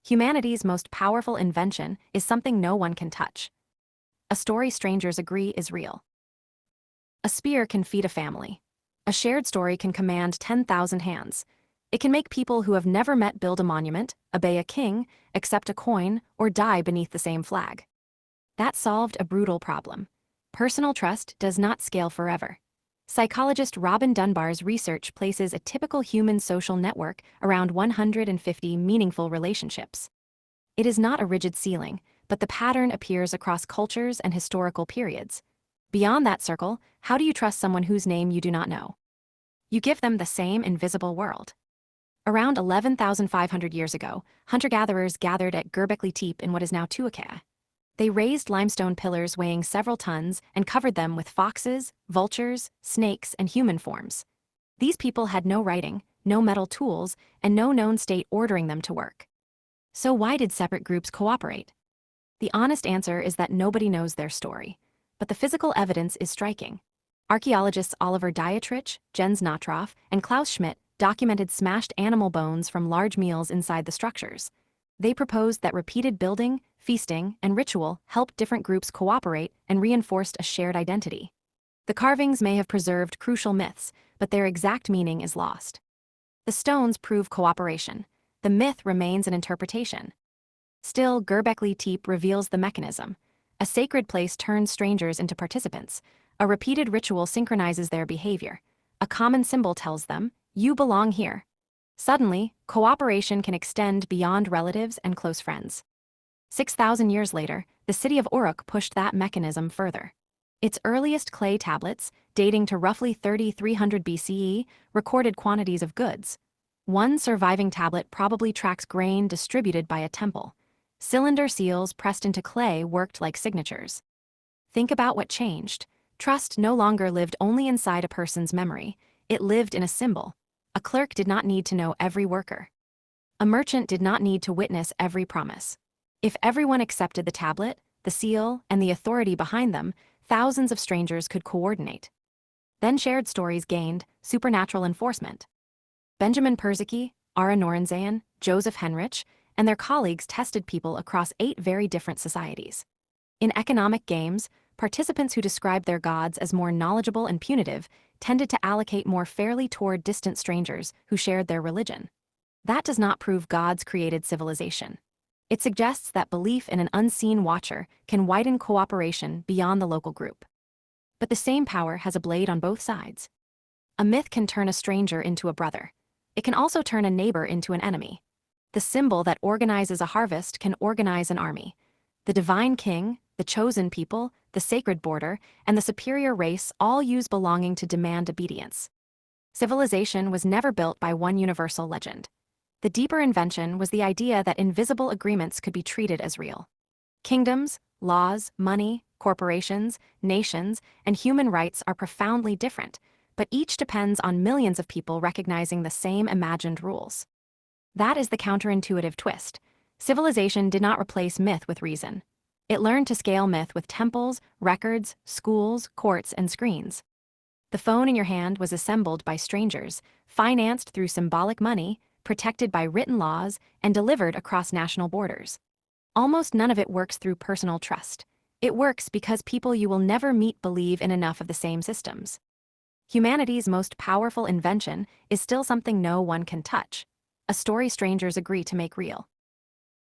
Humanity's most powerful invention is something no one can touch. A story strangers agree is real. A spear can feed a family. A shared story can command 10,000 hands. It can make people who have never met build a monument, obey a king, accept a coin, or die beneath the same flag. That solved a brutal problem. Personal trust does not scale forever. Psychologist Robin Dunbar's research places a typical human social network around 150 meaningful relationships. It is not a rigid ceiling, but the pattern appears across cultures and historical periods. Beyond that circle, how do you trust someone whose name you do not know? You give them the same invisible world. Around 11,500 years ago, hunter-gatherers gathered at Göbekli Tepe in what is now Turkey. They raised limestone pillars weighing several tons and covered them with foxes, vultures, snakes, and human forms. These people had no writing, no metal tools, and no known state ordering them to work. So why did separate groups cooperate? The honest answer is that nobody knows their story. But the physical evidence is striking. Archaeologists Oliver Dietrich, Jens Notroff, and Klaus Schmidt documented smashed animal bones from large meals inside the structures. They proposed that repeated building, feasting, and ritual helped different groups cooperate and reinforced a shared identity. The carvings may have preserved crucial myths, but their exact meaning is lost. The stones prove cooperation. The myth remains an interpretation. Still, Göbekli Tepe reveals the mechanism. A sacred place turns strangers into participants. A repeated ritual synchronizes their behavior. A common symbol tells them, "You belong here." Suddenly, cooperation can extend beyond relatives and close friends. 6,000 years later, the city of Uruk pushed that mechanism further. Its earliest clay tablets, dating to roughly 3,300 BCE, recorded quantities of goods. One surviving tablet probably tracks grain distributed by a temple. Cylinder seals pressed into clay worked like signatures. Think about what changed. Trust no longer lived only inside a person's memory. It lived in a symbol. A clerk did not need to know every worker. A merchant did not need to witness every promise. If everyone accepted the tablet, the seal, and the authority behind them, thousands of strangers could coordinate. Then shared stories gained supernatural enforcement. Benjamin Persici, Ara Norenzayan, Joseph Henrich, and their colleagues tested people across 8 very different societies. In economic games, participants who described their gods as more knowledgeable and punitive tended to allocate more fairly toward distant strangers who shared their religion. That does not prove gods created civilization. It suggests that belief in an unseen watcher can widen cooperation beyond the local group. But the same power has a blade on both sides. A myth can turn a stranger into a brother. It can also turn a neighbor into an enemy. The symbol that organizes a harvest can organize an army. The divine king, the chosen people, the sacred border, and the superior race all use belonging to demand obedience. Civilization was never built by one universal legend. The deeper invention was the idea that invisible agreements could be treated as real. Kingdoms, laws, money, corporations, nations, and human rights are profoundly different, but each depends on millions of people recognizing the same imagined rules. That is the counterintuitive twist. Civilization did not replace myth with reason. It learned to scale myth with temples, records, schools, courts, and screens. The phone in your hand was assembled by strangers, financed through symbolic money, protected by written laws, and delivered across national borders. Almost none of it works through personal trust. It works because people you will never meet believe in enough of the same systems. Humanity's most powerful invention is still something no one can touch. A story strangers agree to make real.